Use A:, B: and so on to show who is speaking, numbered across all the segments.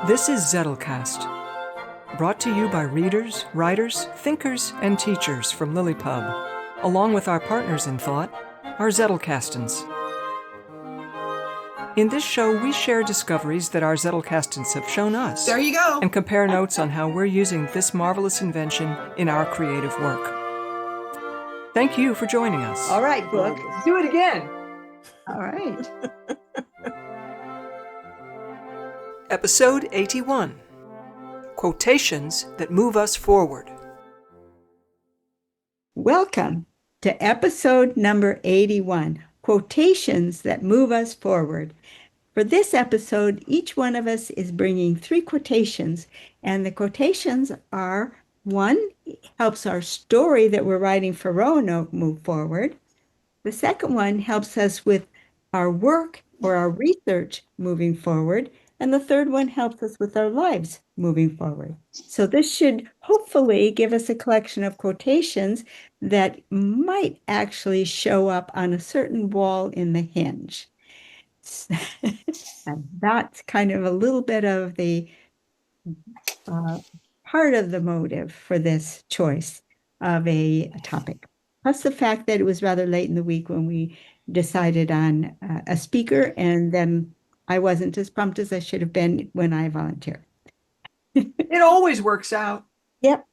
A: This is Zettelcast, brought to you by readers, writers, thinkers, and teachers from LiLLiPub, along with our partners in thought, our Zettelcastans. In this show, we share discoveries that our Zettelcastans have shown us.
B: There you go.
A: And compare notes on how we're using this marvelous invention in our creative work. Thank you for joining us.
C: All right, Book.
B: Let's do it again.
C: All right.
A: Episode 81, Quotations that Move Us Forward.
C: Welcome to episode number 81, Quotations that Move Us Forward. For this episode, each one of us is bringing 3 quotations, and the quotations are: 1, helps our story that we're writing for Roanoke move forward. The second one helps us with our work or our research moving forward. And the third one helps us with our lives moving forward. So this should hopefully give us a collection of quotations that might actually show up on a certain wall in the Henge. And that's kind of a little bit of the part of the motive for this choice of a topic. Plus the fact that it was rather late in the week when we decided on a speaker, and then I wasn't as prompt as I should have been when I volunteered.
B: It always works out.
C: Yep,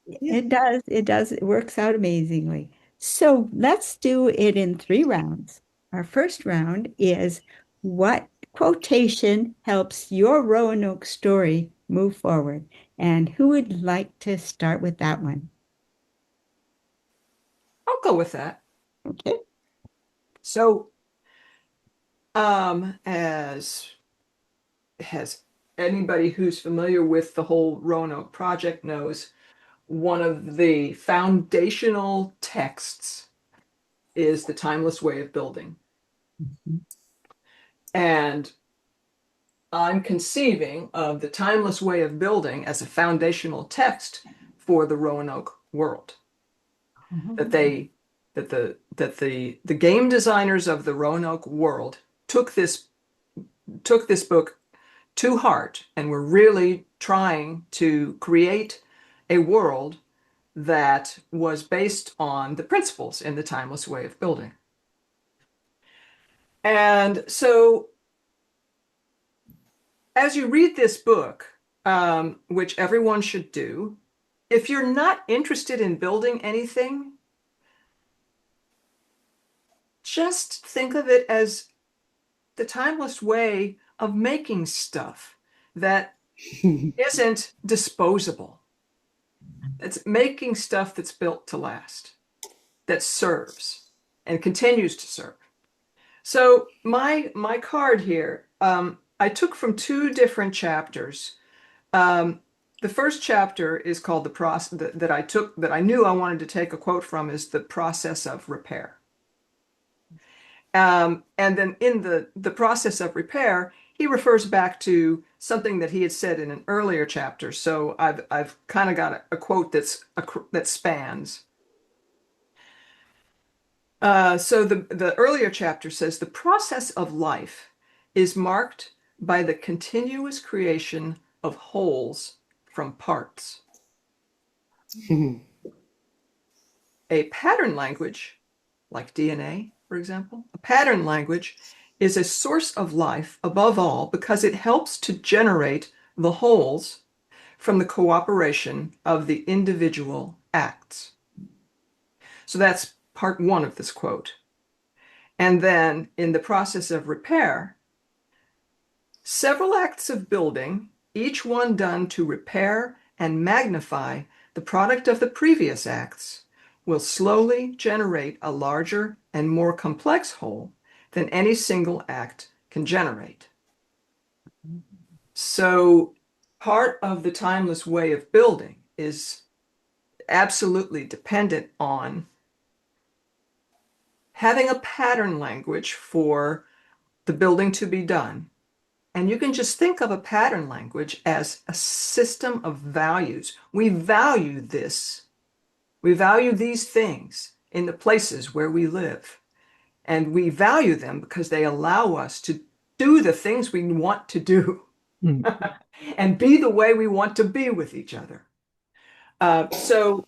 C: it does. It does. It works out amazingly. So let's do it in 3 rounds. Our first round is: what quotation helps your Roanoke story move forward? And who would like to start with that one?
B: I'll go with that.
C: Okay.
B: So, as anybody who's familiar with the whole Roanoke project knows, one of the foundational texts is The Timeless Way of Building.
C: Mm-hmm.
B: And I'm conceiving of The Timeless Way of Building as a foundational text for the Roanoke world.
C: Mm-hmm.
B: That the game designers of the Roanoke world took this book to heart and were really trying to create a world that was based on the principles in The Timeless Way of Building. And so as you read this book, which everyone should do, if you're not interested in building anything, just think of it as the timeless way of making stuff that isn't disposable. It's making stuff that's built to last, that serves and continues to serve. So my card here, I took from 2 different chapters. The first chapter is called the process that I knew I wanted to take a quote from, is The Process of Repair. And then in the process of repair, he refers back to something that he had said in an earlier chapter. So I've kind of got a quote that spans. So the earlier chapter says, "The process of life is marked by the continuous creation of wholes from parts. A pattern language, like DNA, for example, a pattern language is a source of life above all because it helps to generate the wholes from the cooperation of the individual acts." So that's part 1 of this quote. And then in the process of repair, several acts of building, each one done to repair and magnify the product of the previous acts, will slowly generate a larger and more complex whole than any single act can generate. So part of the timeless way of building is absolutely dependent on having a pattern language for the building to be done. And you can just think of a pattern language as a system of values. We value this. We value these things in the places where we live. And we value them because they allow us to do the things we want to do. and be the way we want to be with each other. So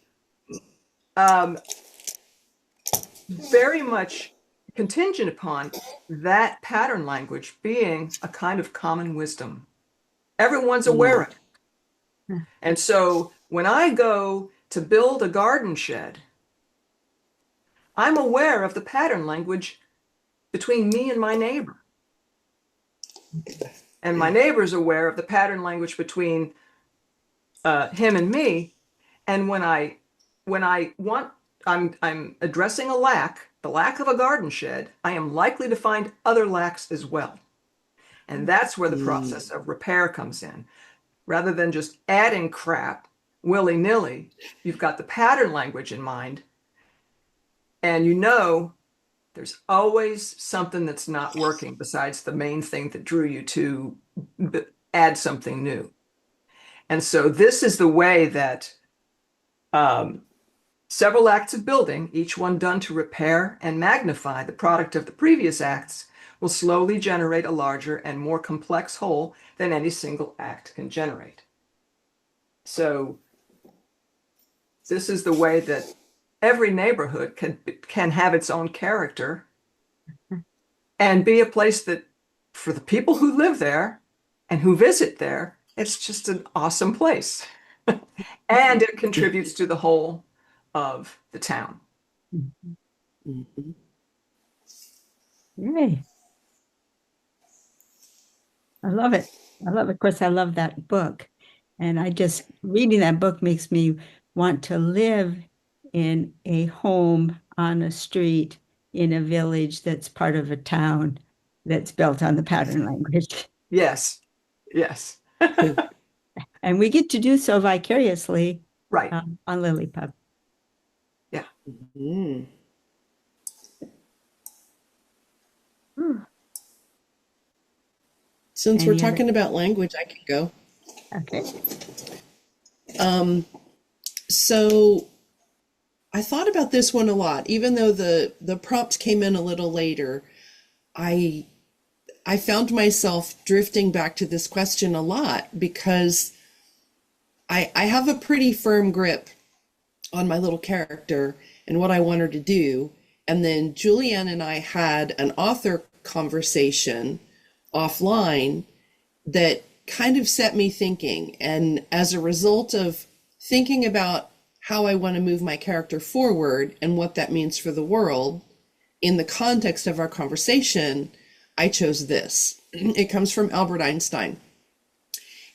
B: very much contingent upon that pattern language being a kind of common wisdom. Everyone's aware of it. And so when I go to build a garden shed, I'm aware of the pattern language between me and my neighbor. And my neighbor's aware of the pattern language between him and me. And when I'm addressing a lack, the lack of a garden shed, I am likely to find other lacks as well. And that's where the process of repair comes in. Rather than just adding crap willy-nilly, you've got the pattern language in mind, and you know there's always something that's not working besides the main thing that drew you to add something new. And so this is the way that several acts of building, each one done to repair and magnify the product of the previous acts, will slowly generate a larger and more complex whole than any single act can generate. So this is the way that every neighborhood can have its own character and be a place that, for the people who live there and who visit there, it's just an awesome place. And it contributes to the whole of the town.
C: Yay. I love it. I love it. Of course, I love that book. And reading that book makes me want to live in a home on a street in a village that's part of a town that's built on the pattern language.
B: Yes. Yes.
C: And we get to do so vicariously,
B: right,
C: on LiLLiPub.
B: Yeah.
D: Since we're talking about language, I can go.
C: Okay.
D: So I thought about this one a lot, even though the prompts came in a little later. I found myself drifting back to this question a lot because I have a pretty firm grip on my little character and what I want her to do. And then Julianne and I had an author conversation offline that kind of set me thinking. And as a result of thinking about how I want to move my character forward and what that means for the world, in the context of our conversation, I chose this. It comes from Albert Einstein.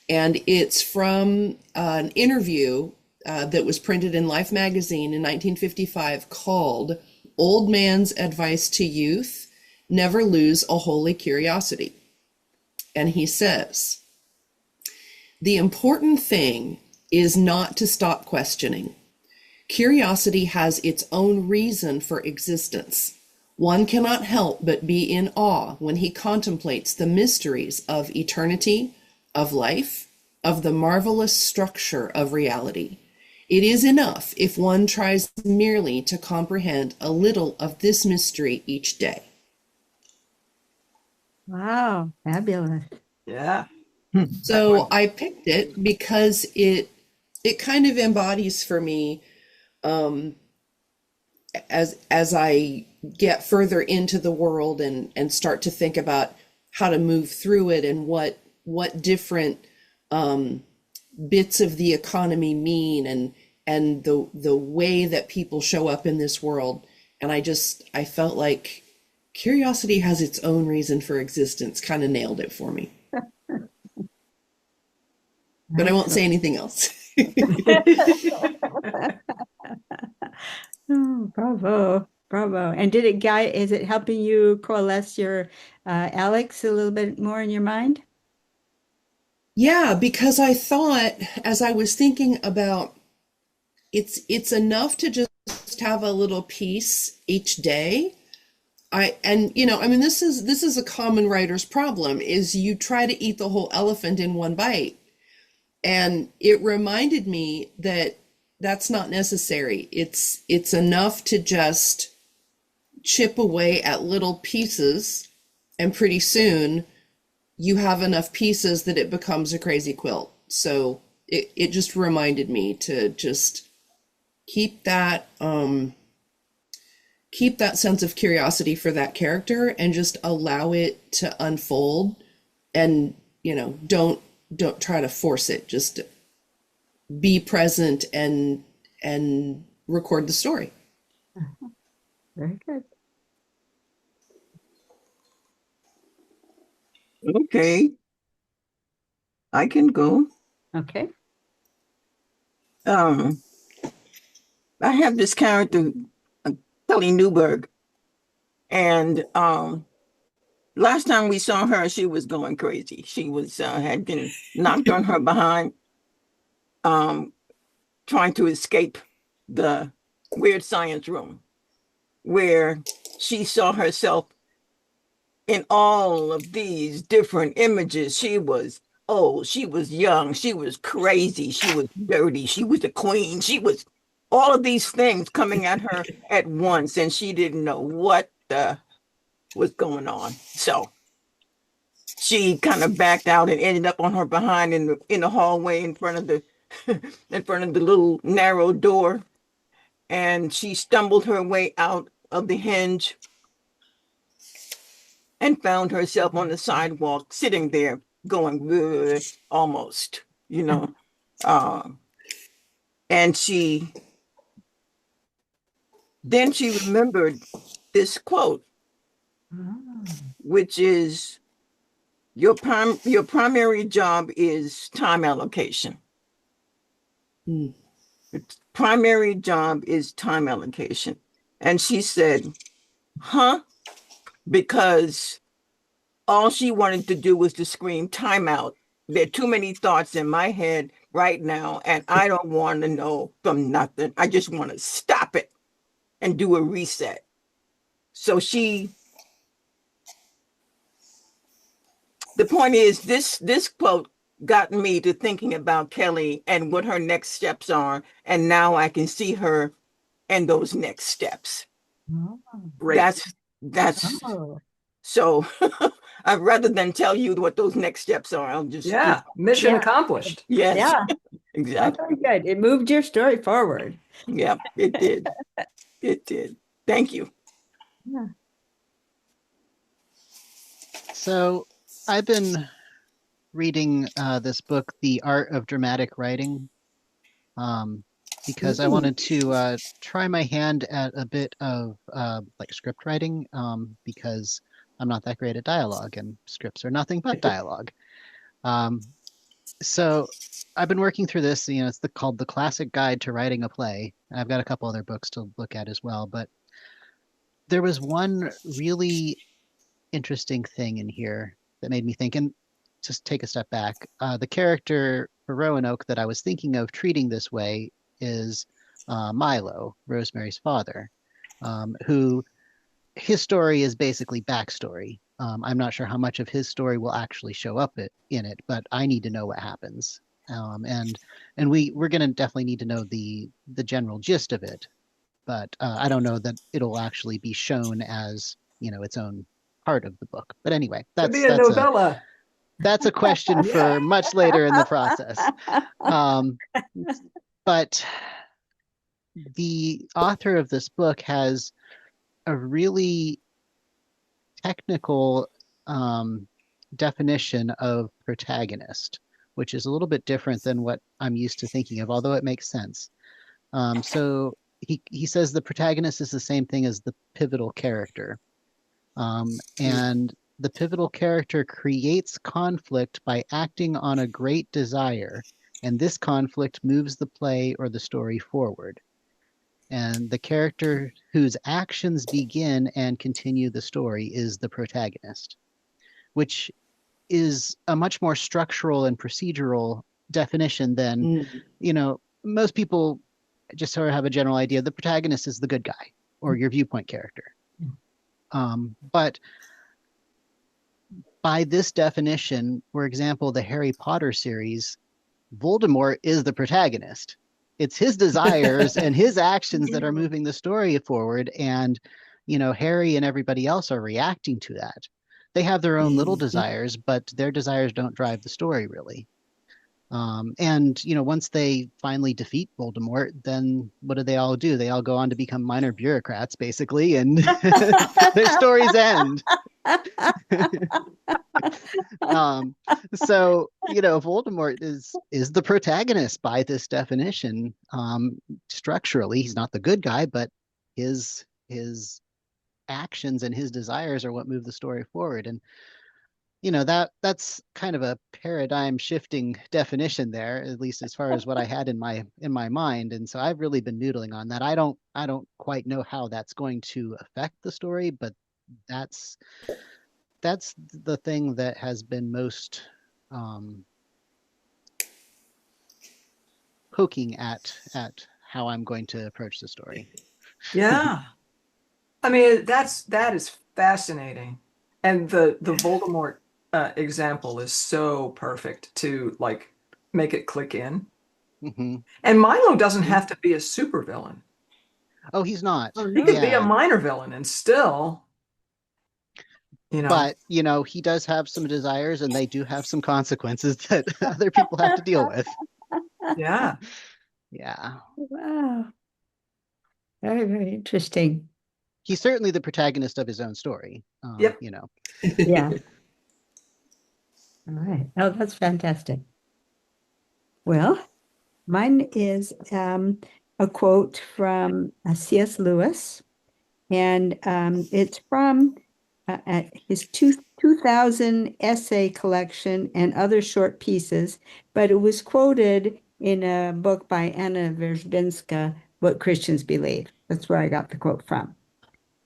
D: And it's from an interview that was printed in Life magazine in 1955 called Old Man's Advice to Youth, Never Lose a Holy Curiosity. And he says, the important thing is not to stop questioning. Curiosity has its own reason for existence. One cannot help but be in awe when he contemplates the mysteries of eternity, of life, of the marvelous structure of reality. It is enough if one tries merely to comprehend a little of this mystery each day.
C: Wow, fabulous.
B: Yeah.
D: So I picked it because it kind of embodies for me, as I get further into the world and start to think about how to move through it and what different bits of the economy mean and the way that people show up in this world. And I felt like curiosity has its own reason for existence, kind of nailed it for me. But I won't say anything else.
C: Oh, bravo. And is it helping you coalesce your Alex a little bit more in your mind?
D: Yeah, because I thought, as I was thinking about, it's enough to just have a little piece each day. This is a common writer's problem, is you try to eat the whole elephant in one bite. And it reminded me that that's not necessary. It's enough to just chip away at little pieces, and pretty soon you have enough pieces that it becomes a crazy quilt. So it just reminded me to just keep that sense of curiosity for that character and just allow it to unfold, and don't try to force it. Just be present and record the story.
C: Very good.
E: Okay, I can go.
C: Okay.
E: I have this character, Kelly Newberg, and last time we saw her, she was going crazy. She was had been knocked on her behind, trying to escape the weird science room, where she saw herself in all of these different images. She was old, she was young, she was crazy, she was dirty, she was a queen, she was all of these things coming at her at once, and she didn't know what was going on. So she kind of backed out and ended up on her behind in the hallway in front of the little narrow door, and she stumbled her way out of the Henge and found herself on the sidewalk sitting there going good, almost, and then she remembered this quote, which is, your primary job is time allocation. Primary job is time allocation. And she said, huh? Because all she wanted to do was to scream, time out. There are too many thoughts in my head right now, and I don't want to know from nothing. I just want to stop it and do a reset. So the point is, this quote got me to thinking about Kelly and what her next steps are, and now I can see her and those next steps.
B: Great.
E: That's so rather than tell you what those next steps are, I'll just
B: mission accomplished.
E: Yes.
C: Yeah.
E: Exactly.
C: Very good. It moved your story forward.
E: Yeah, it did. It did. Thank you.
C: Yeah.
F: So I've been reading this book, The Art of Dramatic Writing, because I wanted to try my hand at a bit of like script writing, because I'm not that great at dialogue, and scripts are nothing but dialogue. So I've been working through this. It's called The Classic Guide to Writing a Play. I've got a couple other books to look at as well, but there was one really interesting thing in here that made me think, and just take a step back. The character for Roanoke that I was thinking of treating this way is Milo, Rosemary's father, who his story is basically backstory. I'm not sure how much of his story will actually show up in it, but I need to know what happens. And we're going to definitely need to know the general gist of it, but I don't know that it'll actually be shown as its own part of the book. But anyway,
B: Could be a novella.
F: That's a question for much later in the process. But the author of this book has a really technical definition of protagonist, which is a little bit different than what I'm used to thinking of, although it makes sense. So he says the protagonist is the same thing as the pivotal character. And the pivotal character creates conflict by acting on a great desire, and this conflict moves the play or the story forward. And the character whose actions begin and continue the story is the protagonist, which is a much more structural and procedural definition than, most people just sort of have a general idea. The protagonist is the good guy or your viewpoint character. But by this definition, for example, the Harry Potter series, Voldemort is the protagonist. It's his desires and his actions that are moving the story forward. And, Harry and everybody else are reacting to that. They have their own little
D: Mhm.
F: desires, but their desires don't drive the story really. And once they finally defeat Voldemort, then what do? They all do? They all go on to become minor bureaucrats, basically, and their stories end. Um, so Voldemort is the protagonist by this definition. Structurally, he's not the good guy, but his actions and his desires are what move the story forward. And that's kind of a paradigm shifting definition there, at least as far as what I had in my mind. And so I've really been noodling on that. I don't quite know how that's going to affect the story, but that's that's the thing that has been most um, poking at how I'm going to approach the story.
B: Yeah. I mean, that is fascinating. And the Voldemort example is so perfect to like make it click in.
F: Hmm.
B: And Milo doesn't have to be a supervillain.
F: Oh, he's not.
C: Oh,
B: He
C: no.
B: could be a
F: Yeah.
B: minor villain and still, you know,
F: But, he does have some desires and they do have some consequences that other people have to deal with.
B: yeah.
F: Yeah.
C: Wow. Very, very interesting.
F: He's certainly the protagonist of his own story.
B: Yep.
C: Yeah. All right. Oh, that's fantastic. Well, mine is a quote from C.S. Lewis, and it's from his 2000 essay collection and other short pieces, but it was quoted in a book by Anna Verzbinska, What Christians Believe. That's where I got the quote from.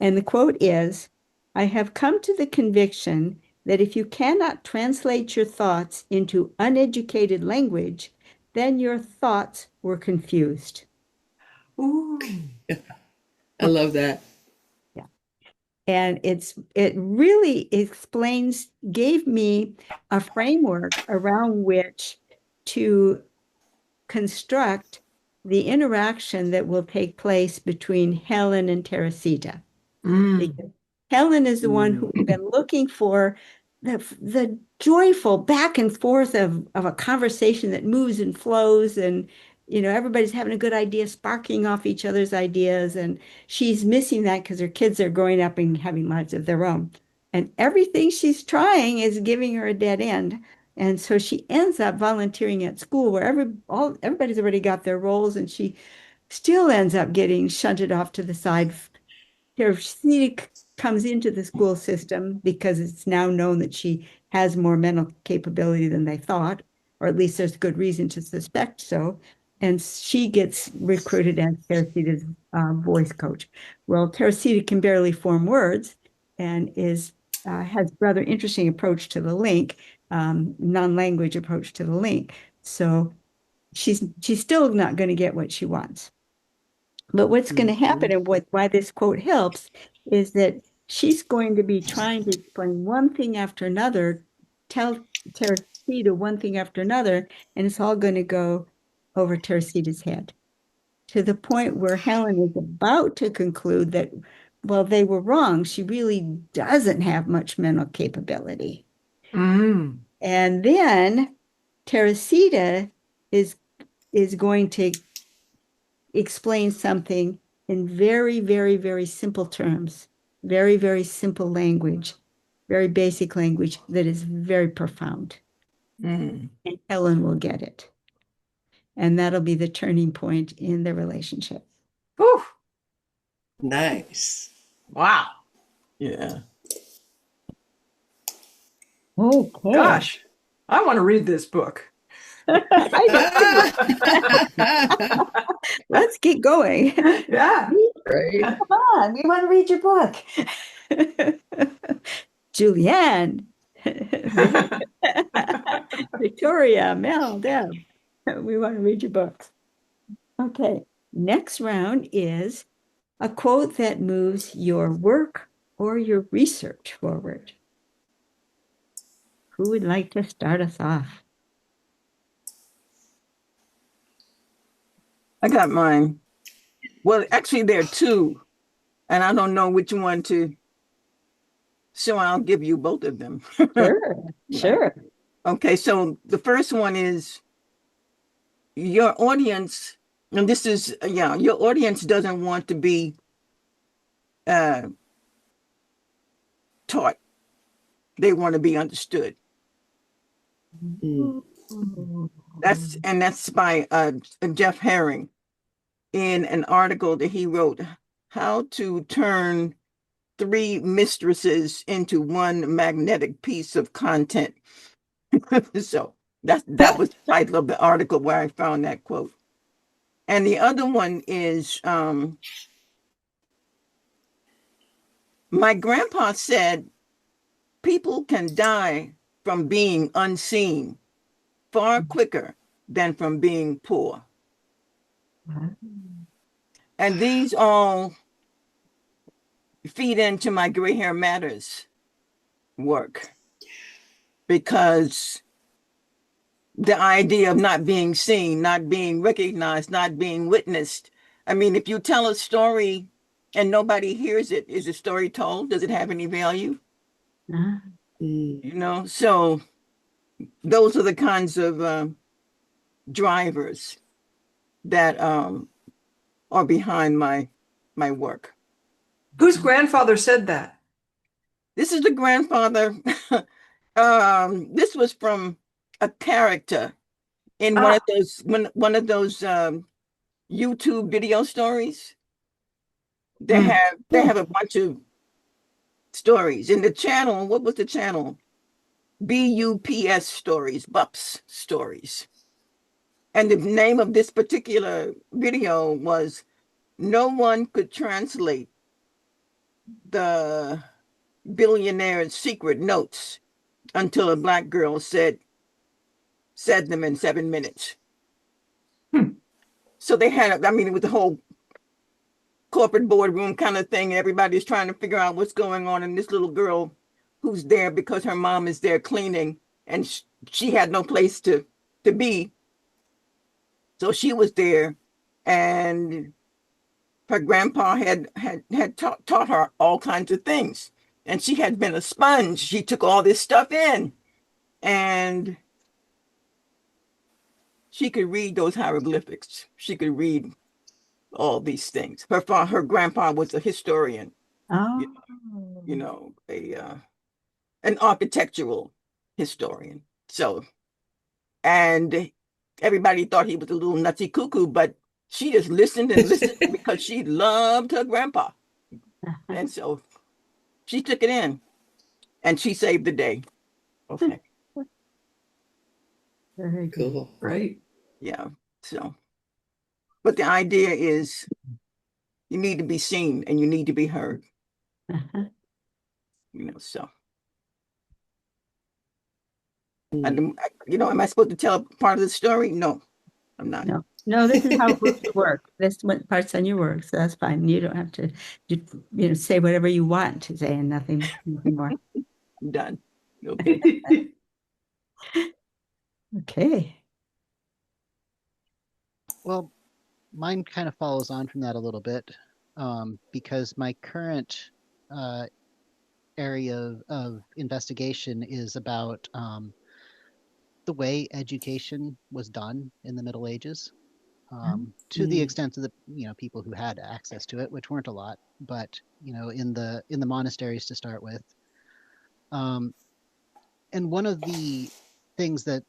C: And the quote is, I have come to the conviction that if you cannot translate your thoughts into uneducated language, then your thoughts were confused.
B: Ooh.
D: I love that.
C: Yeah. And it really gave me a framework around which to construct the interaction that will take place between Helen and Teresita.
B: Mm.
C: Because Helen is the one who's been looking for the joyful back and forth of a conversation that moves and flows, and everybody's having a good idea, sparking off each other's ideas, and she's missing that because her kids are growing up and having lives of their own. And everything she's trying is giving her a dead end. And so she ends up volunteering at school where everybody's already got their roles, and she still ends up getting shunted off to the side. Teresita comes into the school system because it's now known that she has more mental capability than they thought, or at least there's good reason to suspect so. And she gets recruited as Teresita's voice coach. Well, Teresita can barely form words and has rather interesting approach to the link, non-language approach to the link. So she's still not going to get what she wants. But what's going to happen, and why this quote helps, is that she's going to be trying to explain one thing after another, tell Teresita one thing after another, and it's all going to go over Teresita's head to the point where Helen is about to conclude that, well, they were wrong. She really doesn't have much mental capability.
B: Mm.
C: And then Teresita is going to explain something in very, very, very simple terms, very, very simple language, very basic language that is very profound.
B: Mm.
C: And Helen will get it. And that'll be the turning point in the relationship.
B: Whew.
D: Nice.
B: Wow.
E: Yeah.
C: Okay.
B: Gosh, I want to read this book.
C: Let's get going.
B: Yeah.
D: Right.
C: Come on, we want to read your book. Julianne, Victoria, Mel, Deb, we want to read your books. Okay, next round is a quote that moves your work or your research forward. Who would like to start us off?
E: I got mine. Well, actually, there are two, and I don't know which one to So I'll give you both of them.
C: Sure, sure.
E: Okay, so the first one is your audience, and this is, your audience doesn't want to be taught. They want to be understood.
D: Mm.
E: That's by Jeff Herring in an article that he wrote, How to Turn 3 Mistresses into One Magnetic Piece of Content. So that was the title of the article where I found that quote. And the other one is, my grandpa said, people can die from being unseen far quicker than from being poor. And these all feed into my Gray Hair Matters work, because the idea of not being seen, not being recognized, not being witnessed. I mean, if you tell a story and nobody hears it, is the story told? Does it have any value? So those are the kinds of drivers that are behind my work.
B: Whose grandfather said that?
E: This is the grandfather. This was from a character in one of those YouTube video stories. They have a bunch of stories in the channel. What was the channel? BUPS stories, BUPS stories. And the name of this particular video was No One Could Translate the Billionaire's Secret Notes until a Black girl said them in 7 minutes. So they had, it was the whole corporate boardroom kind of thing. Everybody's trying to figure out what's going on. And this little girl who's there because her mom is there cleaning, and she had no place to be. So she was there, and her grandpa had taught her all kinds of things. And she had been a sponge. She took all this stuff in, and she could read those hieroglyphics. She could read all these things. Her grandpa was a historian.
C: Oh.
E: An architectural historian. So, and everybody thought he was a little nutsy cuckoo, but she just listened and listened because she loved her grandpa. And so she took it in, and she saved the day. Okay.
C: Very
D: Cool.
B: Right.
E: Yeah. So, but the idea is you need to be seen and you need to be heard. So. And, am I supposed to tell part of the story? No, I'm not.
C: No, this is how groups work. This part's on your work, so that's fine. You don't have to, say whatever you want to say and nothing more.
E: I'm done. Okay.
C: Okay.
F: Well, mine kind of follows on from that a little bit, because my current area of investigation is about the way education was done in the Middle Ages, to the extent of the people who had access to it, which weren't a lot, but in the monasteries to start with. And one of the things that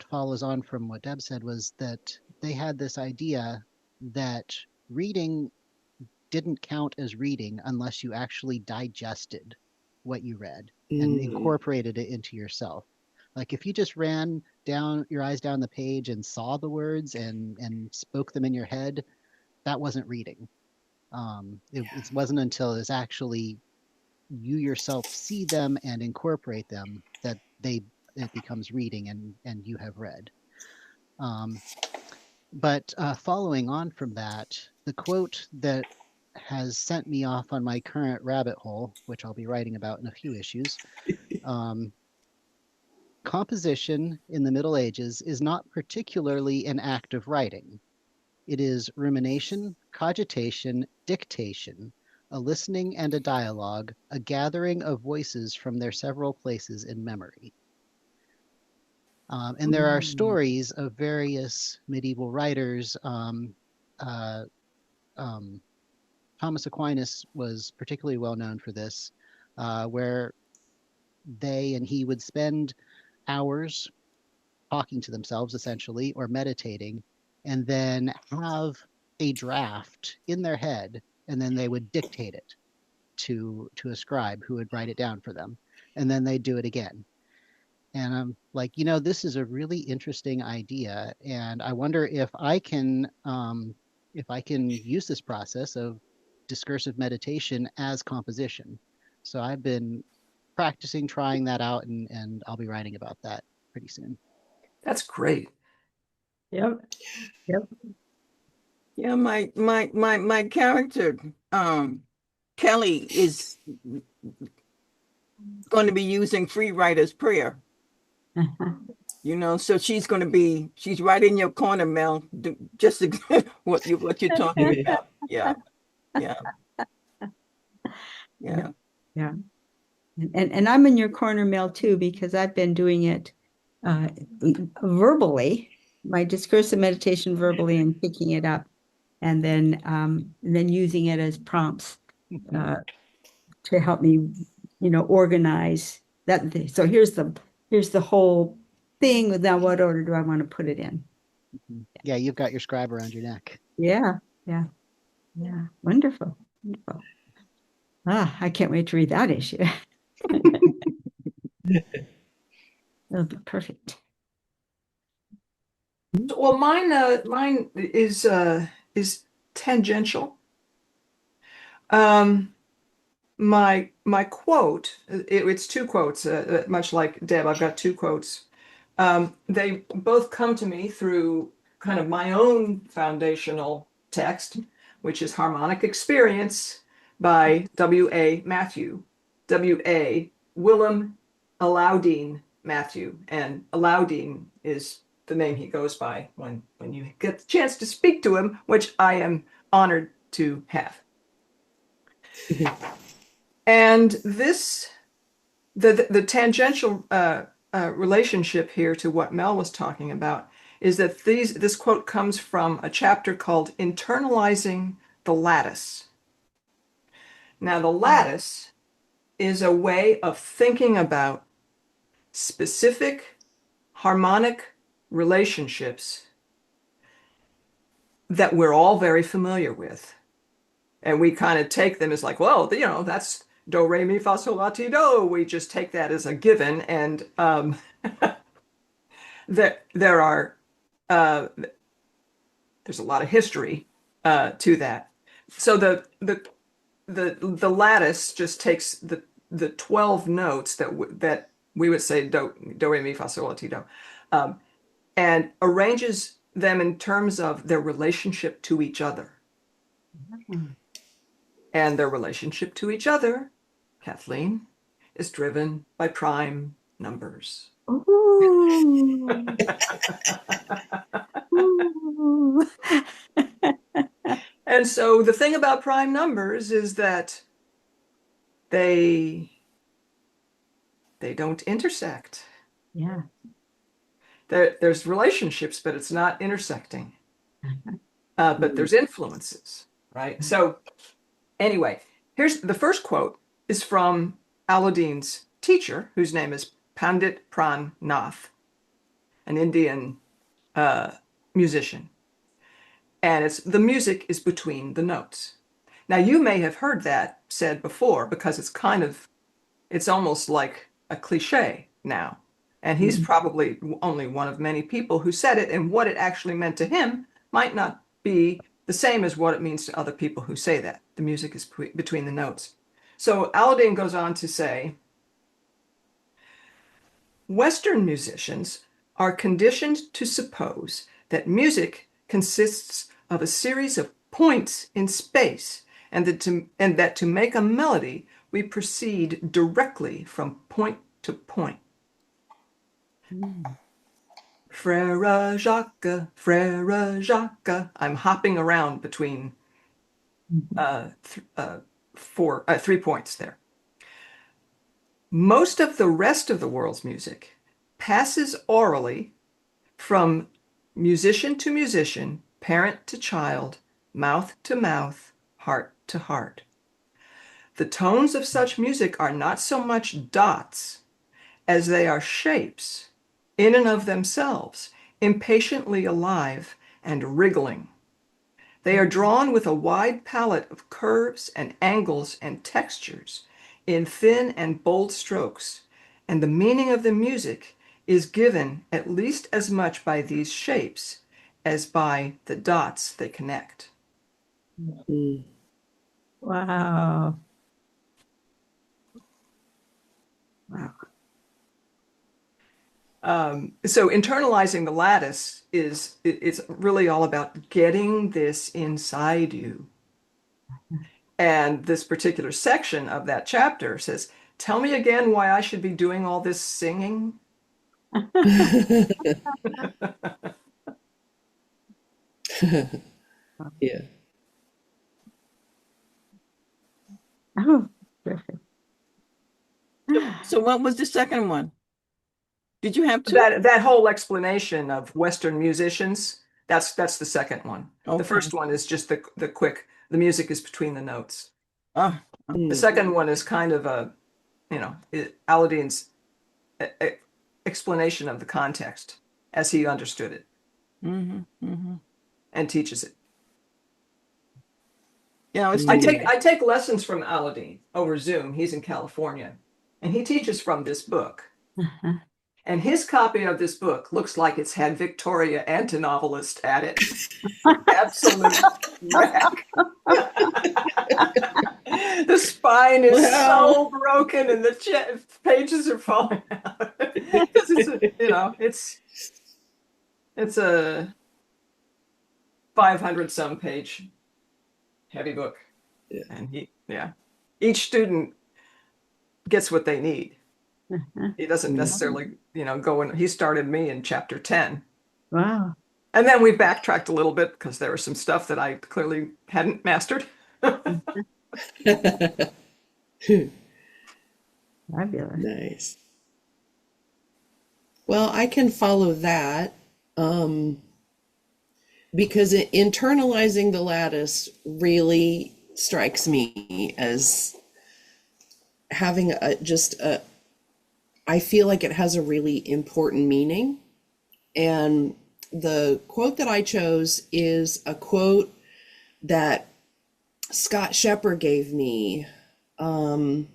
F: follows on from what Deb said was that they had this idea that reading didn't count as reading unless you actually digested what you read and incorporated it into yourself. Like if you just ran down your eyes down the page and saw the words and spoke them in your head, that wasn't reading. It wasn't until it's actually you yourself see them and incorporate them that it becomes reading and you have read. But following on from that, the quote that has sent me off on my current rabbit hole, which I'll be writing about in a few issues. Composition in the Middle Ages is not particularly an act of writing. It is rumination, cogitation, dictation, a listening and a dialogue, a gathering of voices from their several places in memory. And there are stories of various medieval writers. Uh, Thomas Aquinas was particularly well known for this, where they and he would spend hours talking to themselves, essentially, or meditating, and then have a draft in their head, and then they would dictate it to a scribe who would write it down for them, and then they'd do it again. And I'm like, this is a really interesting idea, and I wonder if I can use this process of discursive meditation as composition. So I've been practicing, trying that out, and I'll be writing about that pretty soon.
B: That's great.
C: Yep.
E: Yeah, my character, Kelly, is going to be using free writer's prayer. So she's right in your corner, Mel. Just what you're talking about. Yeah.
C: And I'm in your corner, Mel, too, because I've been doing it verbally, my discursive meditation verbally, and picking it up, and then using it as prompts to help me, organize that. So here's the whole thing. Now, what order do I want to put it in?
F: Yeah, you've got your scribe around your neck.
C: Yeah. Wonderful. I can't wait to read that issue. That'll be perfect.
B: Well, mine is tangential. My quote, it's two quotes, much like Deb, I've got two quotes. They both come to me through kind of my own foundational text, which is Harmonic Experience by W.A. Matthew, W.A. Willem Alaudine Matthew. And Alaudine is the name he goes by when you get the chance to speak to him, which I am honored to have. And the tangential relationship here to what Mel was talking about is that this quote comes from a chapter called Internalizing the Lattice. Now, the lattice is a way of thinking about specific harmonic relationships that we're all very familiar with. And we kind of take them as like, well, that's do, re, mi, fa, sol, la, ti, do. We just take that as a given. And there are there's a lot of history to that. So the lattice just takes the 12 notes that we would say do, re, mi, fa, sol, la, ti, do, and arranges them in terms of their relationship to each other. And their relationship to each other, Kathleen, is driven by prime numbers.
C: Ooh. Ooh.
B: And so the thing about prime numbers is that they don't intersect.
C: Yeah.
B: There's relationships, but it's not intersecting. But there's influences, right? So anyway, here's the first quote is from Alaudine's teacher, whose name is Pandit Pran Nath, an Indian musician. And the music is between the notes. Now, you may have heard that said before because it's almost like a cliche now. And he's probably only one of many people who said it, and what it actually meant to him might not be the same as what it means to other people who say that. The music is between the notes. So Alaudine goes on to say, Western musicians are conditioned to suppose that music consists of a series of points in space, and that to make a melody, we proceed directly from point to point. Frère Jacques, I'm hopping around between 3 points there. Most of the rest of the world's music passes orally from musician to musician, parent to child, mouth to mouth, heart to heart. The tones of such music are not so much dots as they are shapes in and of themselves, impatiently alive and wriggling. They are drawn with a wide palette of curves and angles and textures in thin and bold strokes, and the meaning of the music is given at least as much by these shapes as by the dots they connect.
D: Mm.
C: Wow. Wow.
B: So internalizing the lattice it's really all about getting this inside you. And this particular section of that chapter says, tell me again why I should be doing all this singing.
D: Yeah.
C: Oh, perfect.
E: So what was the second one? Did you have two?
B: That whole explanation of Western musicians, that's the second one.
E: Okay.
B: The first one is just the quick, the music is between the notes.
E: Ah,
B: The second one is kind of a, Aladdin's explanation of the context as he understood it and teaches it.
E: yeah, I was
B: I
E: thinking,
B: take lessons from Aladdin over Zoom. He's in California, and he teaches from this book.
C: Uh-huh.
B: And his copy of this book looks like it's had Victoria Antonovelist at it. Absolute wreck. The spine is so broken, and the pages are falling out. It's a 500 some page heavy book, and each student gets what they need. He doesn't necessarily, go in. He started me in chapter 10.
C: Wow.
B: And then we backtracked a little bit because there was some stuff that I clearly hadn't mastered.
C: Fabulous.
D: Nice. Well, I can follow that because internalizing the lattice really strikes me as having I feel like it has a really important meaning. And the quote that I chose is a quote that Scott Shepard gave me a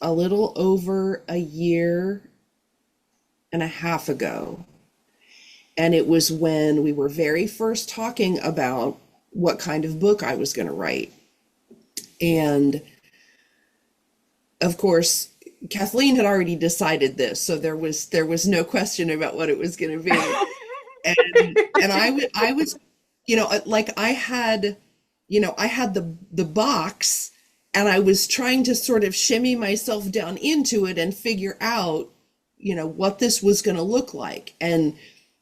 D: little over a year and a half ago. And it was when we were very first talking about what kind of book I was going to write. And of course, Kathleen had already decided this, so there was no question about what it was going to be. And I was, like I had the box, and I was trying to sort of shimmy myself down into it and figure out, what this was going to look like. And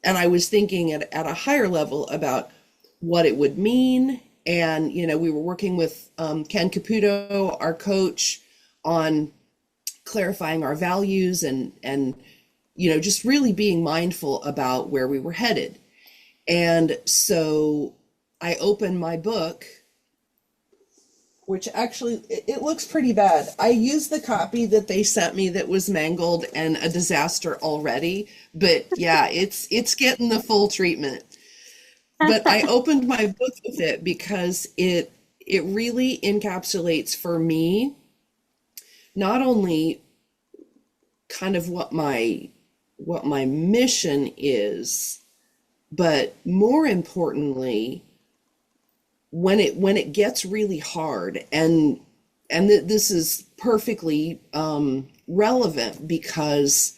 D: I was thinking at a higher level about what it would mean. And, we were working with Ken Caputo, our coach, on clarifying our values and just really being mindful about where we were headed. And so I opened my book, which actually, it looks pretty bad. I used the copy that they sent me that was mangled and a disaster already, but yeah, it's getting the full treatment. But I opened my book with it because it really encapsulates for me not only kind of what my mission is, but more importantly, when it gets really hard, and this is perfectly relevant because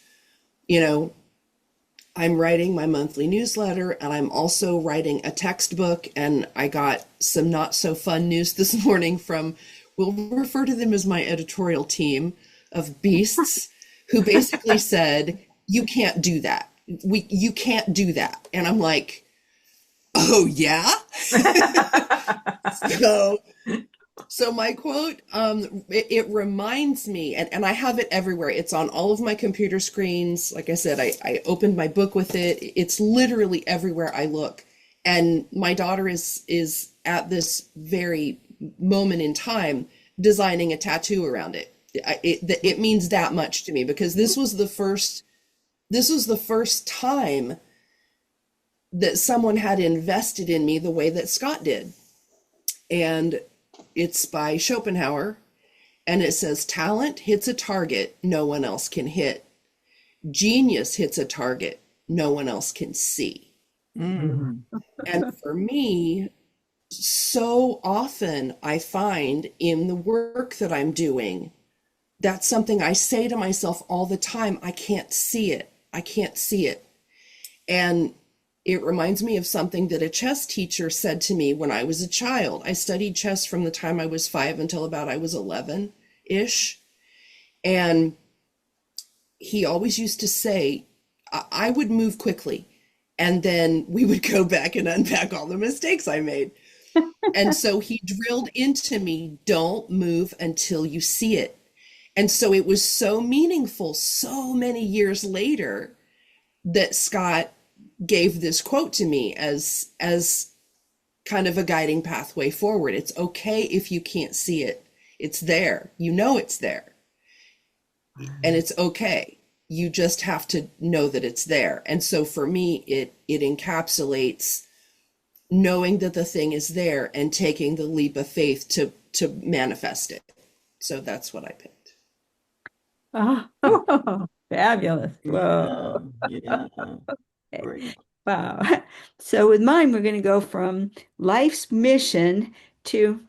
D: I'm writing my monthly newsletter, and I'm also writing a textbook, and I got some not so fun news this morning from, we'll refer to them as my editorial team of beasts, who basically said, you can't do that. You can't do that. And I'm like, oh yeah? So my quote, it reminds me, and I have it everywhere. It's on all of my computer screens. Like I said, I opened my book with it. It's literally everywhere I look. And my daughter is at this very moment in time designing a tattoo around it. It means that much to me because this was the first time that someone had invested in me the way that Scott did. And it's by Schopenhauer, and it says, talent hits a target no one else can hit. Genius hits a target no one else can see.
E: Mm.
D: And for me, so often I find in the work that I'm doing, that's something I say to myself all the time. I can't see it. I can't see it. And it reminds me of something that a chess teacher said to me when I was a child. I studied chess from the time I was 5 until about I was 11-ish. And he always used to say, I would move quickly, and then we would go back and unpack all the mistakes I made. And so he drilled into me, don't move until you see it. And so it was so meaningful so many years later that Scott gave this quote to me as kind of a guiding pathway forward. It's okay if you can't see it. It's there. You know it's there. And it's okay. You just have to know that it's there. And so for me, it encapsulates knowing that the thing is there and taking the leap of faith to manifest it. So that's what I picked.
C: Oh, fabulous. Whoa.
E: Yeah. Great.
C: Wow. So with mine, we're going to go from life's mission to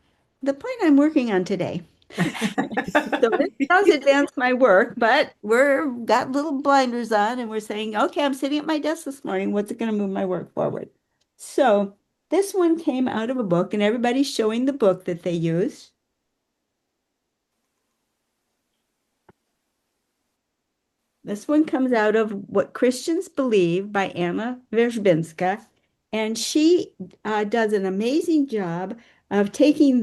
C: the point I'm working on today. So this does advance my work, but we're got little blinders on and we're saying, okay, I'm sitting at my desk this morning. What's it going to move my work forward? So this one came out of a book, and everybody's showing the book that they use. This one comes out of What Christians Believe by Anna Wierzbinska, and she does an amazing job of taking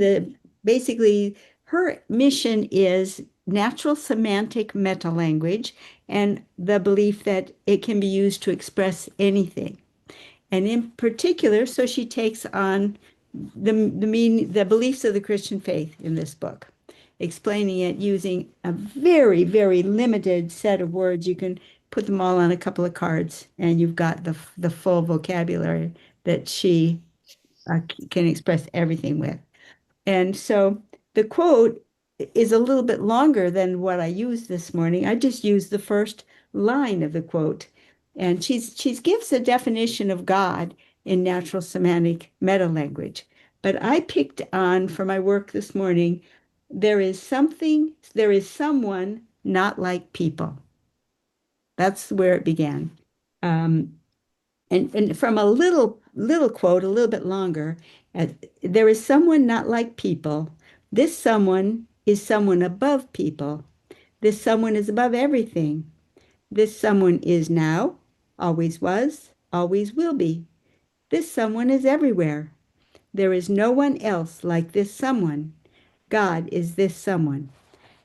C: basically her mission is natural semantic meta language and the belief that it can be used to express anything. And in particular, so she takes on the beliefs of the Christian faith in this book, explaining it using a very, very limited set of words. You can put them all on a couple of cards, and you've got the full vocabulary that she can express everything with. And so the quote is a little bit longer than what I used this morning. I just used the first line of the quote. And she gives a definition of God in natural semantic meta language. But I picked on for my work this morning, there is someone not like people. That's where it began. And from a little quote, a little bit longer, there is someone not like people. This someone is someone above people. This someone is above everything. This someone is now, always was, always will be. This someone is everywhere. There is no one else like this someone. God is this someone.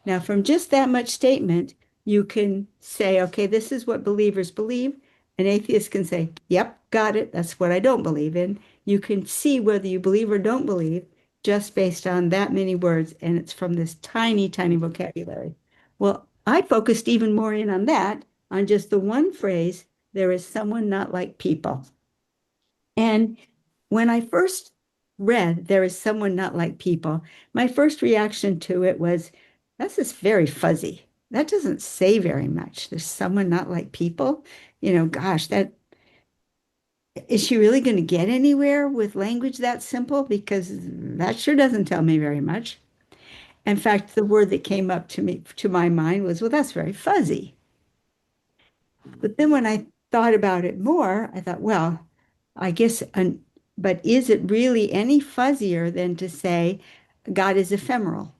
C: Now, from just that much statement, you can say, okay, this is what believers believe. An atheist can say, yep, got it. That's what I don't believe in. You can see whether you believe or don't believe just based on that many words. And it's from this tiny, tiny vocabulary. Well, I focused even more in on that, on just the one phrase, there is someone not like people. And when I first read, there is someone not like people, my first reaction to it was, that's just very fuzzy. That doesn't say very much. There's someone not like people. Gosh, is she really going to get anywhere with language that simple? Because that sure doesn't tell me very much. In fact, the word that came up to my mind was, well, that's very fuzzy. But then when I thought about it more, I thought, well, I guess, but is it really any fuzzier than to say God is ephemeral?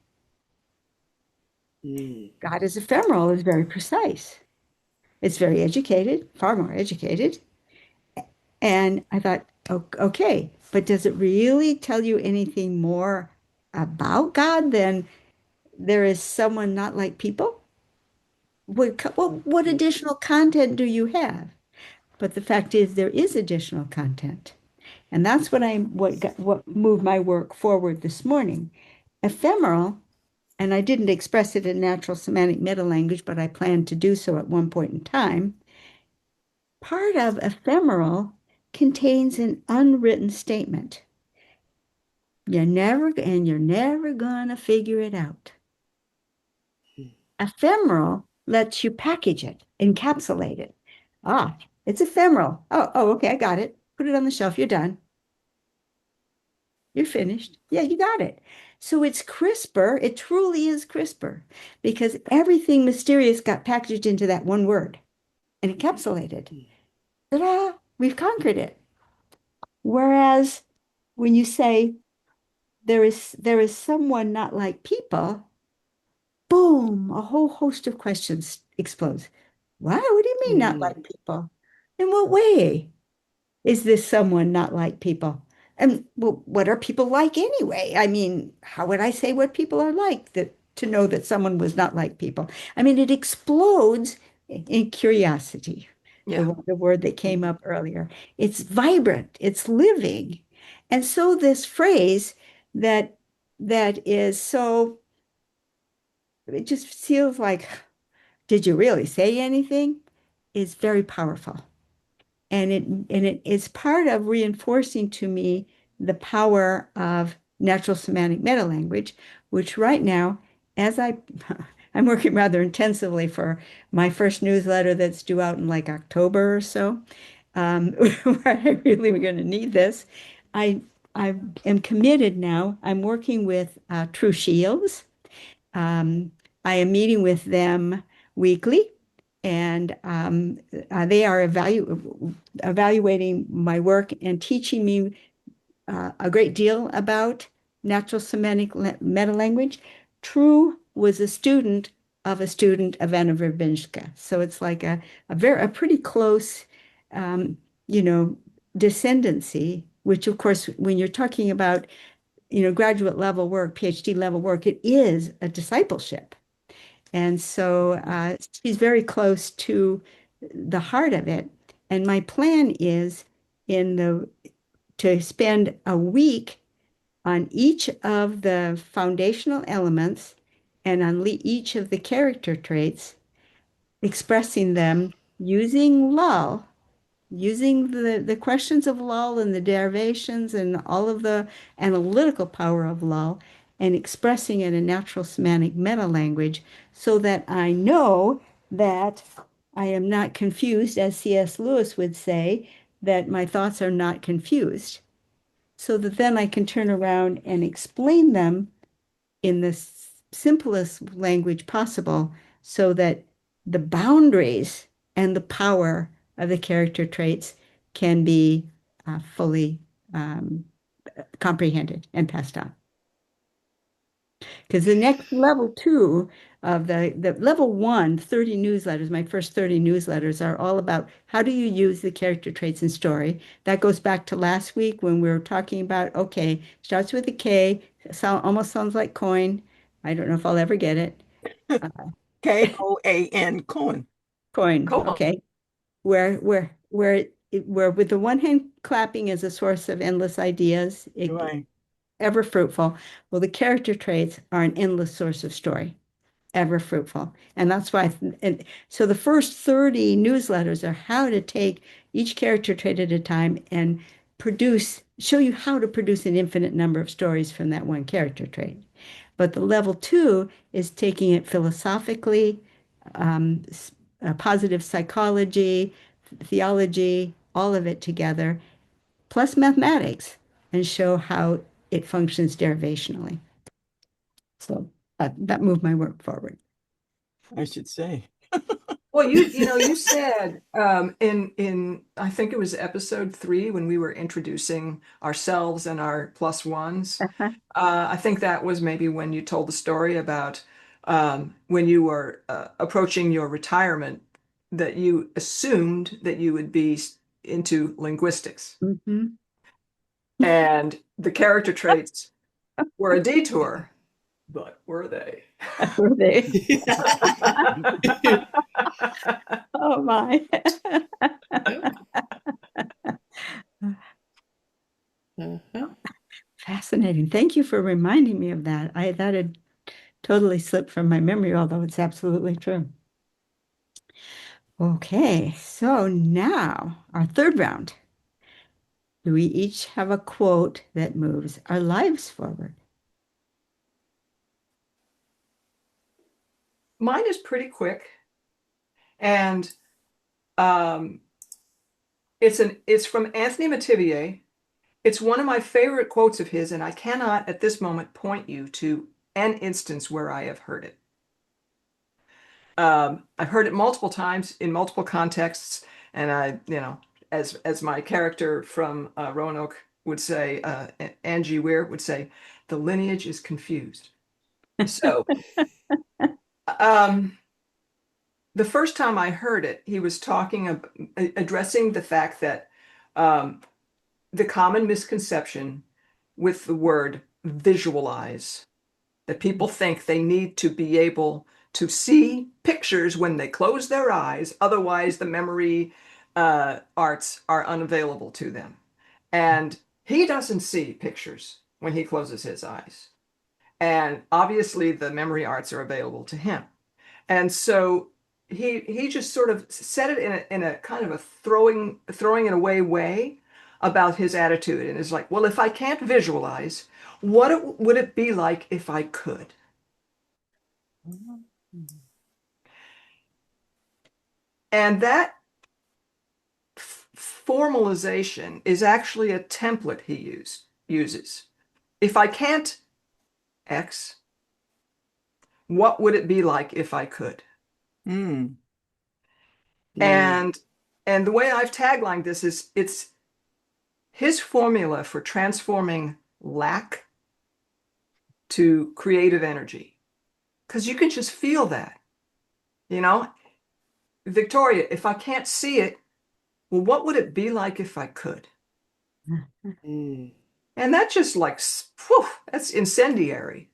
C: God is ephemeral is very precise. It's very educated, far more educated. And I thought, okay, but does it really tell you anything more about God, then there is someone not like people. What additional content do you have? But the fact is, there is additional content. And that's what moved my work forward this morning. Ephemeral, and I didn't express it in natural semantic meta-language, but I plan to do so at one point in time. Part of ephemeral contains an unwritten statement. You're never gonna figure it out. Ephemeral lets you package it, encapsulate it. Ah, it's ephemeral. Oh, okay, I got it. Put it on the shelf. You're done. You're finished. Yeah, you got it. So it's crisper. It truly is crisper because everything mysterious got packaged into that one word and encapsulated. Ta-da! We've conquered it. Whereas when you say there is someone not like people, boom, a whole host of questions explodes. What? What do you mean not like people? In what way is this someone not like people? And well, what are people like anyway? I mean, how would I say what people are like that to know that someone was not like people? I mean, it explodes in curiosity,
B: Yeah.
C: the word that came up earlier. It's vibrant, it's living. And so this phrase that that is so, it just feels like, did you really say anything? Is very powerful. And it is part of reinforcing to me the power of natural semantic meta-language, which right now, as I'm working rather intensively for my first newsletter that's due out in like October or so, where I really am going to need this. I I am committed now. I'm working with True Shields. Um, I am meeting with them weekly, and they are evaluating my work and teaching me a great deal about natural semantic meta-language. True was a student of Anna Verbinska. So it's like a pretty close, um, you know, descendancy, which of course, when you're talking about, graduate level work, PhD level work, it is a discipleship. And so she's very close to the heart of it. And my plan is in the to spend a week on each of the foundational elements and on each of the character traits, expressing them using lull, using the questions of lull and the derivations and all of the analytical power of lull and expressing it in natural semantic meta language so that I know that I am not confused, as C.S. Lewis would say, that my thoughts are not confused, so that then I can turn around and explain them in the simplest language possible so that the boundaries and the power of the character traits can be fully comprehended and passed on. Because the next level two of the level one, 30 newsletters, my first 30 newsletters are all about how do you use the character traits in story. That goes back to last week when we were talking about, okay, starts with a K, almost sounds like coin. I don't know if I'll ever get it.
E: Koan, coin.
C: Coin,
B: Cool.
C: okay. Where with the one hand clapping is a source of endless ideas,
E: Right.
C: ever fruitful. Well, the character traits are an endless source of story, ever fruitful. And that's why, and so the first 30 newsletters are how to take each character trait at a time and show you how to produce an infinite number of stories from that one character trait. But the level two is taking it philosophically, um, positive psychology, theology, all of it together, plus mathematics, and show how it functions derivationally. So that moved my work forward.
E: I should say.
B: Well, you said in I think it was episode 3 when we were introducing ourselves and our plus ones.
C: Uh-huh.
B: I think that was maybe when you told the story about when you were approaching your retirement, that you assumed that you would be into linguistics
C: Mhm.
B: and the character traits were a detour, but were they?
C: Were they? Oh my.
D: Yep. Uh-huh.
C: Fascinating. Thank you for reminding me of that. That had totally slipped from my memory, although it's absolutely true. Okay, so now our third round. Do we each have a quote that moves our lives forward?
B: Mine is pretty quick, and um, it's from Anthony Mativier. It's one of my favorite quotes of his, and I cannot at this moment point you to an instance where I have heard it. I've heard it multiple times in multiple contexts, and as my character from Roanoke would say, Angie Weir would say, the lineage is confused. So, um, the first time I heard it, he was addressing the fact that um, the common misconception with the word visualize, that people think they need to be able to see pictures when they close their eyes, otherwise the memory arts are unavailable to them. And he doesn't see pictures when he closes his eyes. And obviously the memory arts are available to him. And so he just sort of said it in a kind of a throwing it away way about his attitude, and is like, well, if I can't visualize, would it be like if I could? And that formalization is actually a template he uses. If I can't X, what would it be like if I could?
E: Mm.
B: And the way I've taglined this is it's his formula for transforming lack to creative energy. Because you can just feel that, you know? Victoria, if I can't see it, well, what would it be like if I could?
D: Mm.
B: And that just like, whew, that's incendiary.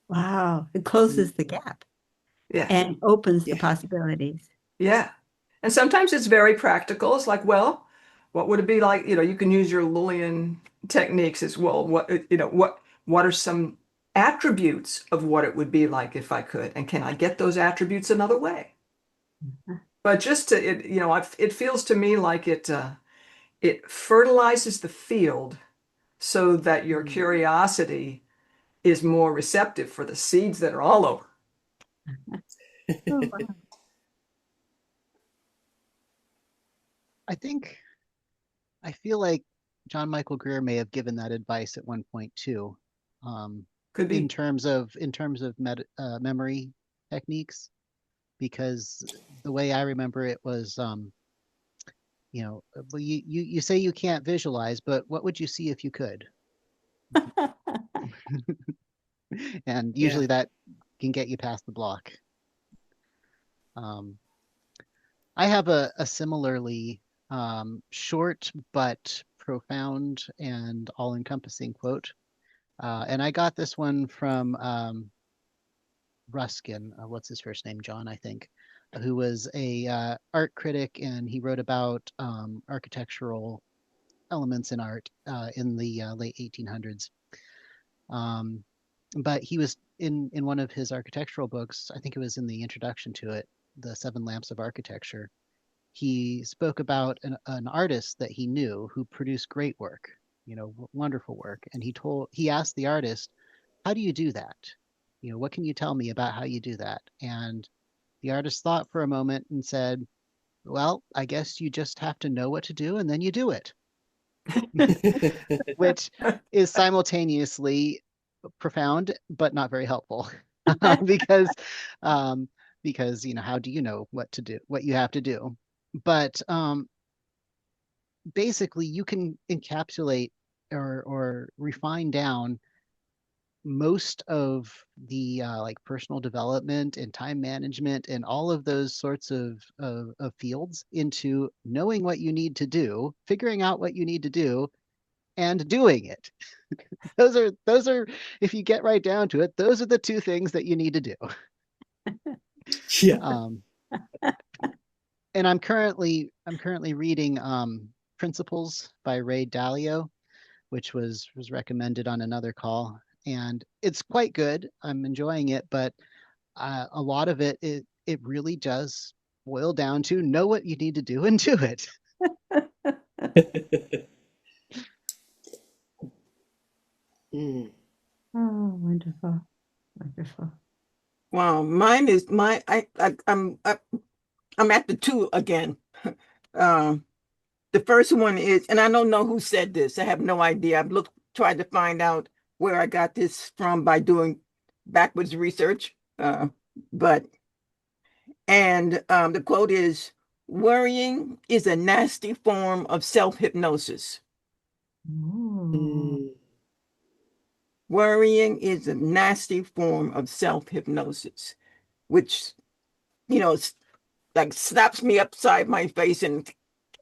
C: Wow, it closes the gap
B: Yeah.
C: and opens the
D: Yeah.
C: possibilities.
B: Yeah. And sometimes it's very practical. It's like, well, what would it be like? You can use your Lillian techniques as well. What are some attributes of what it would be like if I could? And can I get those attributes another way? But just to it, it feels to me like it fertilizes the field so that your curiosity is more receptive for the seeds that are all over.
C: Oh, wow.
F: I feel like John Michael Greer may have given that advice at one point too, um,
B: Could
F: in
B: be.
F: terms of memory techniques, because the way I remember it was, well, you say you can't visualize, but what would you see if you could? And
D: Yeah.
F: usually that can get you past the block. Um, I have a similarly short but profound and all-encompassing quote. And I got this one from Ruskin. What's his first name? John, I think, who was a art critic, and he wrote about architectural elements in art in the late 1800s. Um, but he was in one of his architectural books. I think it was in the introduction to it, The Seven Lamps of Architecture. He spoke about an artist that he knew who produced great work, wonderful work. And he asked the artist, how do you do that? What can you tell me about how you do that? And the artist thought for a moment and said, well, I guess you just have to know what to do and then you do it, which is simultaneously profound, but not very helpful because, um, how do you know what to do, what you have to do? But basically, you can encapsulate or refine down most of the like personal development and time management and all of those sorts of fields into knowing what you need to do, figuring out what you need to do, and doing it. Those are, if you get right down to it, those are the two things that you need to do.
D: Yeah.
F: And I'm currently reading Principles by Ray Dalio, which was recommended on another call, and it's quite good. I'm enjoying it, but a lot of it really does boil down to know what you need to do and do it.
D: Mm.
C: Oh, wonderful. Wonderful.
E: Wow, mine is I'm at the two again. The first one is, and I don't know who said this. I have no idea. I've tried to find out where I got this from by doing backwards research. But the quote is, "Worrying is a nasty form of self-hypnosis."
D: Mm.
E: Worrying is a nasty form of self-hypnosis, which, like slaps me upside my face and get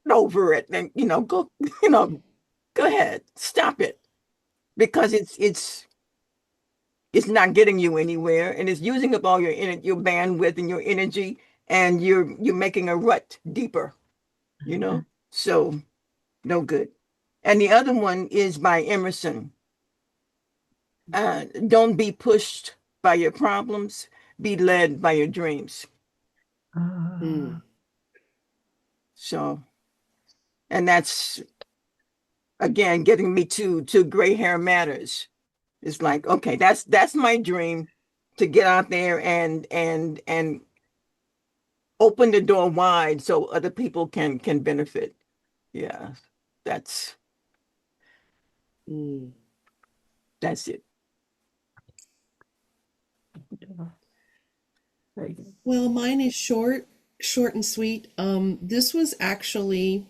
E: over it. And, go ahead, stop it. Because it's not getting you anywhere, and it's using up all your bandwidth and your energy, and you're making a rut deeper, so no good. And the other one is by Emerson. Don't be pushed by your problems, be led by your dreams.
D: Mm.
E: So, and that's again getting me to gray hair matters. It's like, okay, that's my dream, to get out there and open the door wide so other people can benefit. Yeah, that's
D: Mm.
E: it.
C: Very good.
D: Well, mine is short and sweet. This was actually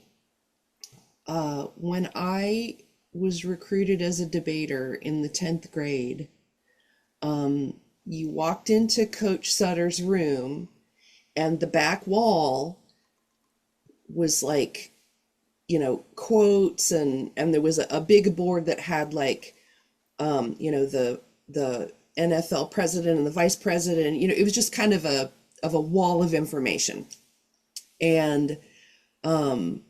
D: when I was recruited as a debater in the 10th grade. You walked into Coach Sutter's room, and the back wall was like, quotes, and there was a big board that had like, the NFL president and the vice president. It was just kind of a wall of information. And I'm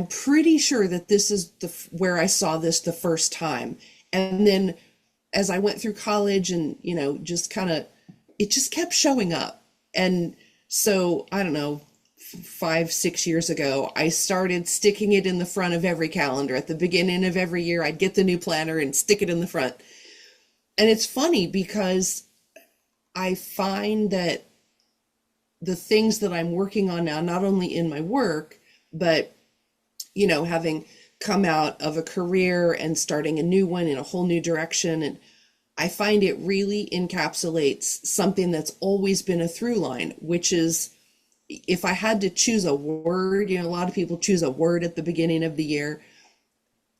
D: pretty sure that this is where I saw this the first time. And then as I went through college and, just kind of, it just kept showing up. And so, I don't know, 5-6 years ago, I started sticking it in the front of every calendar. At the beginning of every year, I'd get the new planner and stick it in the front. And it's funny because I find that the things that I'm working on now, not only in my work, but, having come out of a career and starting a new one in a whole new direction. And I find it really encapsulates something that's always been a through line, which is, if I had to choose a word, a lot of people choose a word at the beginning of the year.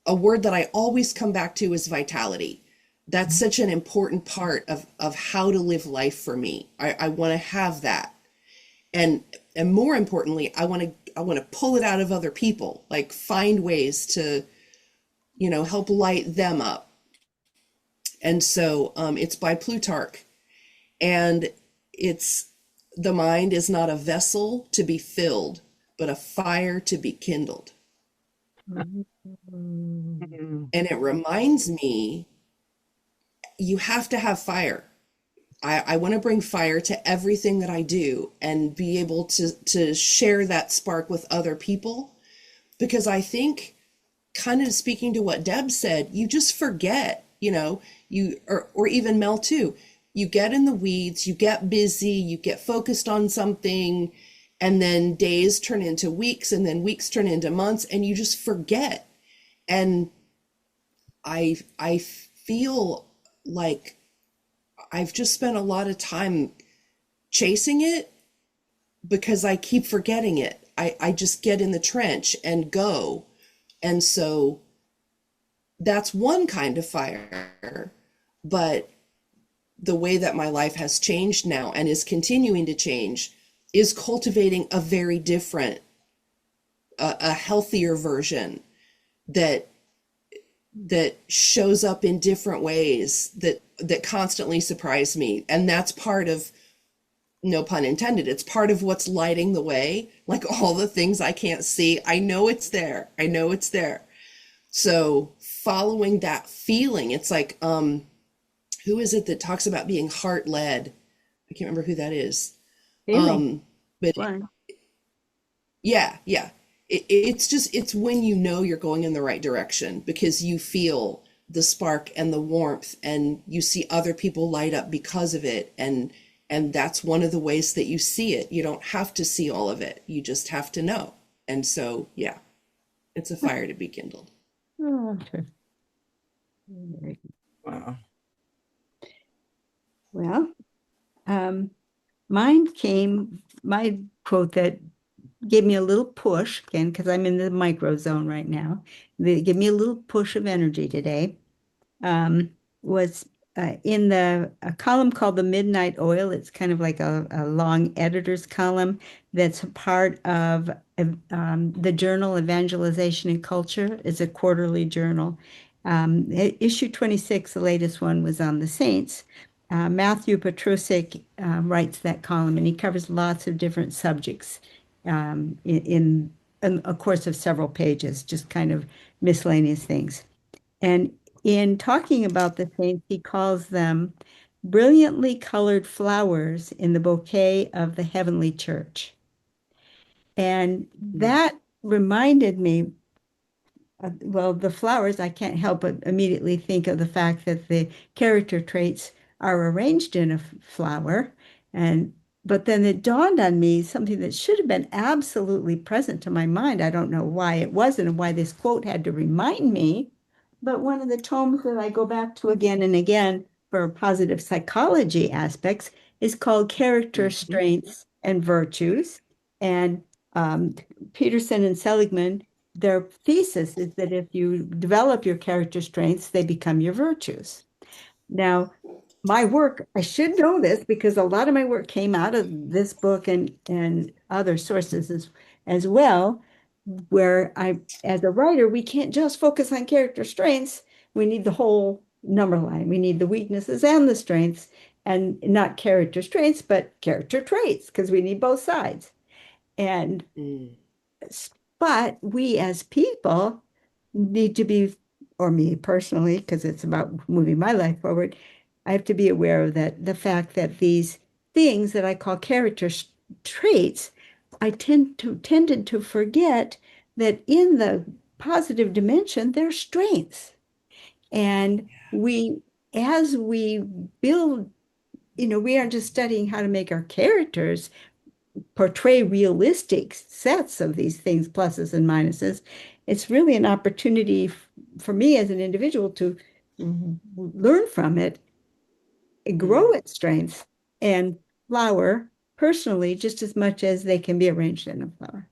D: A word that I always come back to is vitality. That's such an important part of how to live life for me. I want to have that. And more importantly, I want to pull it out of other people, like find ways to, help light them up. And so it's by Plutarch, and it's, the mind is not a vessel to be filled, but a fire to be kindled. And it reminds me, you have to have fire. I want to bring fire to everything that I do and be able to share that spark with other people, because I think, kind of speaking to what Deb said, you just forget, or even Mel too, you get in the weeds, you get busy, you get focused on something, and then days turn into weeks, and then weeks turn into months, and you just forget. And I feel like I've just spent a lot of time chasing it because I keep forgetting it. I just get in the trench and go. And so that's one kind of fire. but the way that my life has changed now and is continuing to change is cultivating a very different, a healthier version that shows up in different ways that constantly surprise me. And that's part of, no pun intended, it's part of what's lighting the way. Like all the things I can't see, I know it's there. I know it's there. So following that feeling, it's like, who is it that talks about being heart led? I can't remember who that is. But
C: One.
D: yeah. It's when you know you're going in the right direction because you feel the spark and the warmth and you see other people light up because of it. And that's one of the ways that you see it. You don't have to see all of it. You just have to know. And so, yeah, it's a fire to be kindled.
C: Oh, okay.
E: Wow.
C: Well, my quote that gave me a little push, again, because I'm in the micro zone right now. They give me a little push of energy today. Was in a column called The Midnight Oil. It's kind of like a long editor's column that's a part of the journal Evangelization and Culture. It's a quarterly journal. Issue 26, the latest one, was on the saints. Matthew Petrusik writes that column, and he covers lots of different subjects in a course of several pages, just kind of miscellaneous things. And in talking about the saints, he calls them brilliantly colored flowers in the bouquet of the heavenly church. And that reminded me, well, the flowers, I can't help but immediately think of the fact that the character traits are arranged in a flower. But then it dawned on me something that should have been absolutely present to my mind. I don't know why it wasn't and why this quote had to remind me. But one of the tomes that I go back to again and again for positive psychology aspects is called Character Strengths and Virtues. And Peterson and Seligman, their thesis is that if you develop your character strengths, they become your virtues. Now, my work, I should know this because a lot of my work came out of this book and other sources as well, where as a writer, we can't just focus on character strengths. We need the whole number line. We need the weaknesses and the strengths, and not character strengths, but character traits, because we need both sides. And but we as people need to be, or me personally, because it's about moving my life forward, I have to be aware of the fact that these things that I call character traits, I tended to forget that in the positive dimension, they're strengths. And as we build, we aren't just studying how to make our characters portray realistic sets of these things, pluses and minuses. It's really an opportunity for me as an individual to learn from it, grow its strengths, and flower personally just as much as they can be arranged in a flower.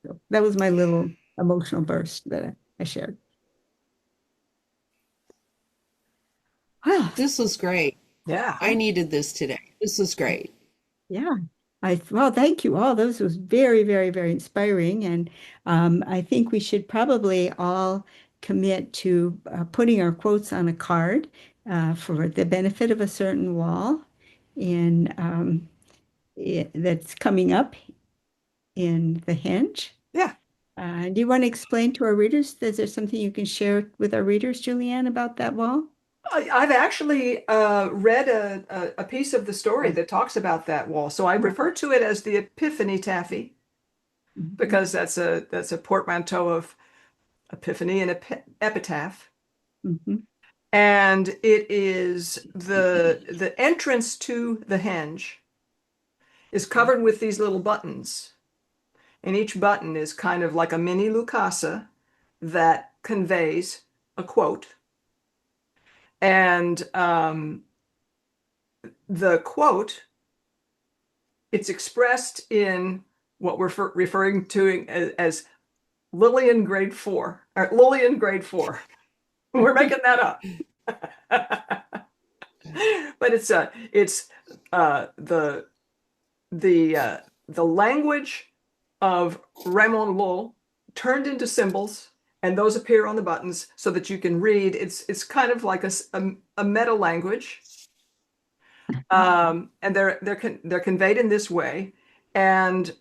C: So that was my little emotional burst that I shared. Wow.
D: This was great.
B: Yeah.
D: I needed this today. This was great.
C: Yeah. Well, thank you all. This was very, very, very inspiring. And I think we should probably all commit to putting our quotes on a card for the benefit of a certain wall that's coming up in the Henge.
B: Yeah.
C: Do you want to explain to our readers? Is there something you can share with our readers, Julianne, about that wall?
B: I've actually read a piece of the story that talks about that wall. So I refer to it as the Epiphany Taffy because that's a portmanteau of epiphany and epitaph.
C: Mm-hmm.
B: And it is the entrance to the henge is covered with these little buttons. And each button is kind of like a mini Lucasa that conveys a quote. And the quote, it's expressed in what we're referring to as Lillian grade 4, or Lillian grade 4. We're making that up. But it's the language of Raymond Lull turned into symbols, and those appear on the buttons so that you can read. It's kind of like a meta language, and they're conveyed in this way. And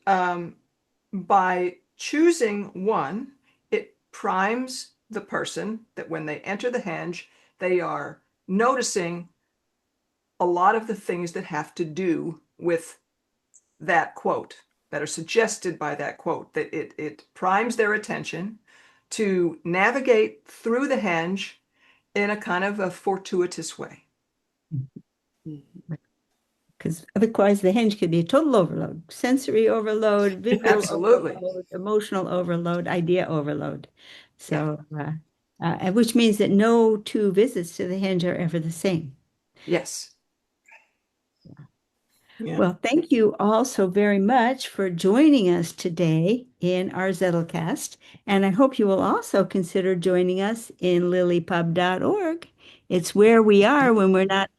B: by choosing one, it primes the person that when they enter the henge, they are noticing a lot of the things that have to do with that quote, that are suggested by that quote, that it primes their attention to navigate through the henge in a kind of a fortuitous way.
C: Because otherwise the henge could be a total overload, sensory overload, visual
B: Absolutely.
C: overload, emotional overload, idea overload. So, which means that no two visits to the henge are ever the same.
B: Yes.
E: Yeah.
C: Well, thank you all so very much for joining us today in our Zettelcast. And I hope you will also consider joining us in LiLLiPub.org. It's where we are when we're not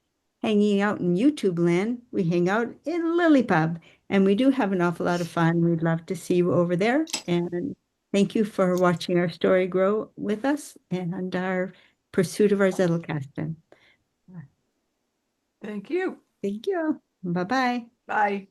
C: hanging out in YouTube land. We hang out in LiLLiPub, and we do have an awful lot of fun. We'd love to see you over there. And thank you for watching our story grow with us and our pursuit of our Zettelcast.
B: Thank you.
C: Thank you. Bye-bye.
B: Bye.